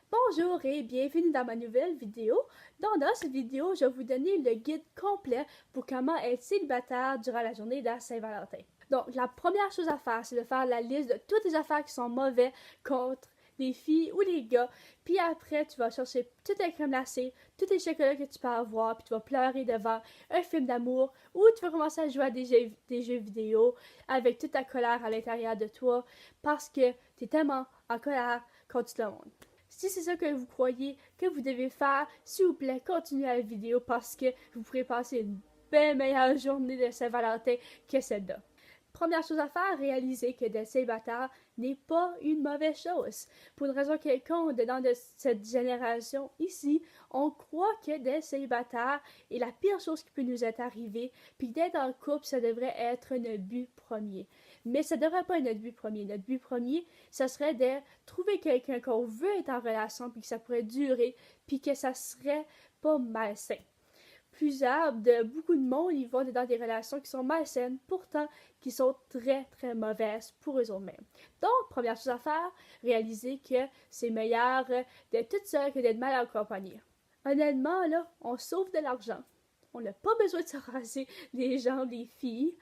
Bonjour et bienvenue dans ma nouvelle vidéo. Donc, dans cette vidéo, je vais vous donner le guide complet pour comment être célibataire durant la journée de la Saint-Valentin. Donc, la première chose à faire, c'est de faire la liste de toutes les affaires qui sont mauvaises contre les filles ou les gars. Puis après, tu vas chercher toutes les crèmes glacées, tous les chocolats que tu peux avoir, puis tu vas pleurer devant un film d'amour ou tu vas commencer à jouer à des jeux vidéo avec toute ta colère à l'intérieur de toi parce que tu es tellement en colère contre tout le monde. Si c'est ça que vous croyez que vous devez faire, s'il vous plaît, continuez la vidéo parce que vous pourrez passer une bien meilleure journée de Saint-Valentin que celle-là. Première chose à faire, réaliser que d'être célibataire n'est pas une mauvaise chose. Pour une raison quelconque, dedans de cette génération ici, on croit que d'être célibataire est la pire chose qui peut nous être arrivée, puis d'être en couple, ça devrait être notre but premier. Mais ça ne devrait pas être notre but premier. Notre but premier, ça serait de trouver quelqu'un qu'on veut être en relation, puis que ça pourrait durer, puis que ça serait pas malsain. Beaucoup de monde, ils vont dans des relations qui sont malsaines, pourtant qui sont très très mauvaises pour eux-mêmes. Donc, première chose à faire, réaliser que c'est meilleur d'être toute seule que d'être mal accompagnée. Honnêtement, là, on sauve de l'argent. On n'a pas besoin de se raser les jambes, les filles.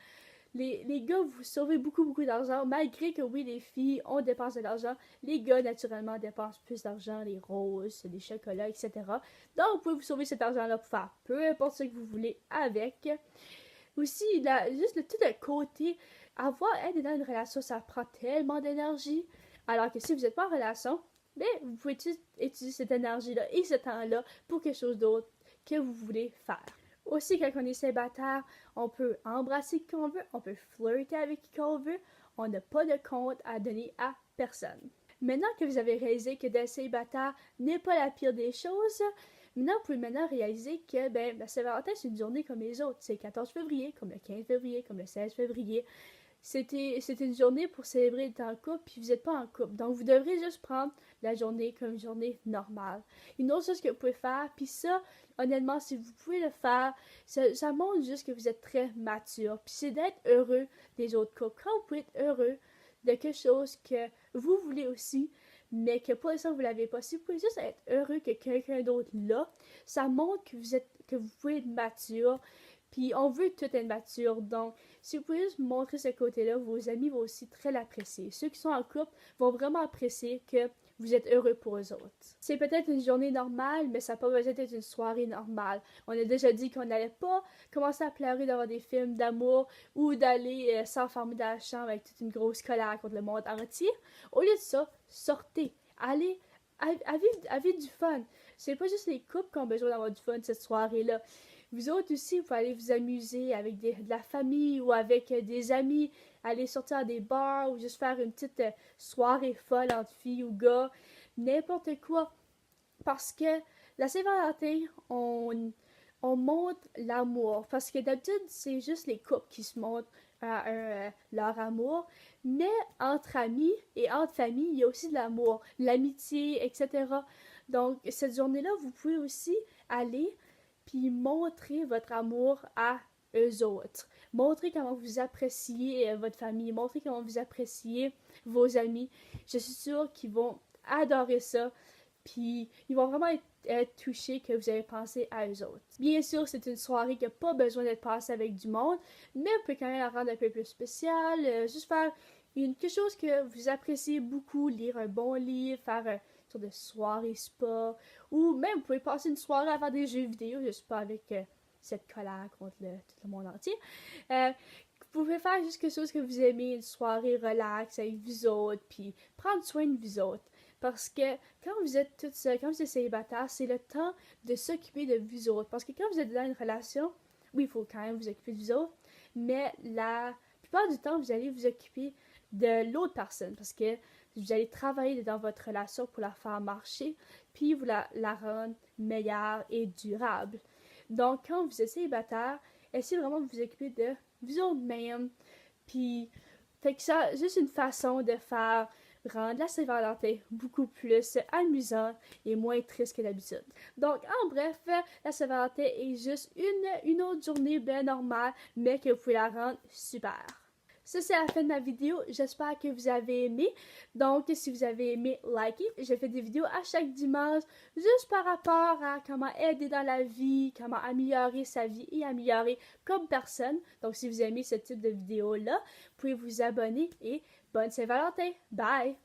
Les gars, vous sauvez beaucoup d'argent, malgré que oui, les filles, on dépense de l'argent. Les gars, naturellement, dépensent plus d'argent, les roses, les chocolats, etc. Donc, vous pouvez vous sauver cet argent-là pour faire peu importe ce que vous voulez avec. Aussi, juste tout le côté, être dans une relation, ça prend tellement d'énergie. Alors que si vous n'êtes pas en relation, ben, vous pouvez utiliser cette énergie-là et ce temps-là pour quelque chose d'autre que vous voulez faire. Aussi, quand on est célibataire, on peut embrasser qui on veut, on peut flirter avec qui on veut, on n'a pas de compte à donner à personne. Maintenant que vous avez réalisé que d'être célibataire n'est pas la pire des choses, maintenant vous pouvez maintenant réaliser que la Saint-Valentin, c'est une journée comme les autres. C'est le 14 février, comme le 15 février, comme le 16 février. C'était une journée pour célébrer d'être en couple, puis vous n'êtes pas en couple. Donc, vous devrez juste prendre la journée comme une journée normale. Une autre chose que vous pouvez faire, puis ça, honnêtement, si vous pouvez le faire, ça montre juste que vous êtes très mature. Puis c'est d'être heureux des autres couples. Quand vous pouvez être heureux de quelque chose que vous voulez aussi, mais que pour l'instant vous l'avez pas, si vous pouvez juste être heureux que quelqu'un d'autre l'a, ça montre que vous pouvez être mature. Puis on veut tout être mature, donc si vous pouvez juste montrer ce côté-là, vos amis vont aussi très l'apprécier. Ceux qui sont en couple vont vraiment apprécier que vous êtes heureux pour eux autres. C'est peut-être une journée normale, mais ça n'a pas besoin d'être une soirée normale. On a déjà dit qu'on n'allait pas commencer à pleurer devant des films d'amour ou d'aller s'enfermer dans la chambre avec toute une grosse colère contre le monde entier. Au lieu de ça, sortez, allez à vivre du fun. C'est pas juste les couples qui ont besoin d'avoir du fun cette soirée-là. Vous autres aussi, vous pouvez aller vous amuser avec de la famille ou avec des amis, aller sortir à des bars ou juste faire une petite soirée folle entre filles ou gars, n'importe quoi. Parce que la Saint-Valentin, on montre l'amour. Parce que d'habitude, c'est juste les couples qui se montrent leur amour. Mais entre amis et entre familles, il y a aussi de l'amour, l'amitié, etc. Donc, cette journée-là, vous pouvez aussi aller puis montrer votre amour à eux autres. Montrez comment vous appréciez votre famille, montrez comment vous appréciez vos amis. Je suis sûre qu'ils vont adorer ça, puis ils vont vraiment être touchés que vous avez pensé à eux autres. Bien sûr, c'est une soirée qui n'a pas besoin d'être passée avec du monde, mais vous pouvez quand même la rendre un peu plus spéciale, juste faire quelque chose que vous appréciez beaucoup, lire un bon livre, faire une sorte de soirée spa, ou même vous pouvez passer une soirée à faire des jeux vidéo, juste pas avec cette colère contre tout le monde entier. Vous pouvez faire juste quelque chose que vous aimez, une soirée relax avec vous autres, puis prendre soin de vous autres. Parce que quand vous êtes toute seule, quand vous êtes célibataire, c'est le temps de s'occuper de vous autres. Parce que quand vous êtes dans une relation, oui, il faut quand même vous occuper de vous autres, mais la plupart du temps, vous allez vous occuper de l'autre personne. Parce que vous allez travailler dans votre relation pour la faire marcher, puis vous la rendre meilleure et durable. Donc, quand vous êtes célibataire, essayez vraiment de vous occuper de vous autres-même. Puis, fait que ça, juste une façon de faire rendre la Saint-Valentin beaucoup plus amusant et moins triste que d'habitude. Donc, en bref, la Saint-Valentin est juste une autre journée bien normale, mais que vous pouvez la rendre super. Ça, c'est la fin de ma vidéo. J'espère que vous avez aimé. Donc, si vous avez aimé, likez. Je fais des vidéos à chaque dimanche, juste par rapport à comment aider dans la vie, comment améliorer sa vie et améliorer comme personne. Donc, si vous aimez ce type de vidéo-là, vous pouvez vous abonner et bonne Saint-Valentin. Bye!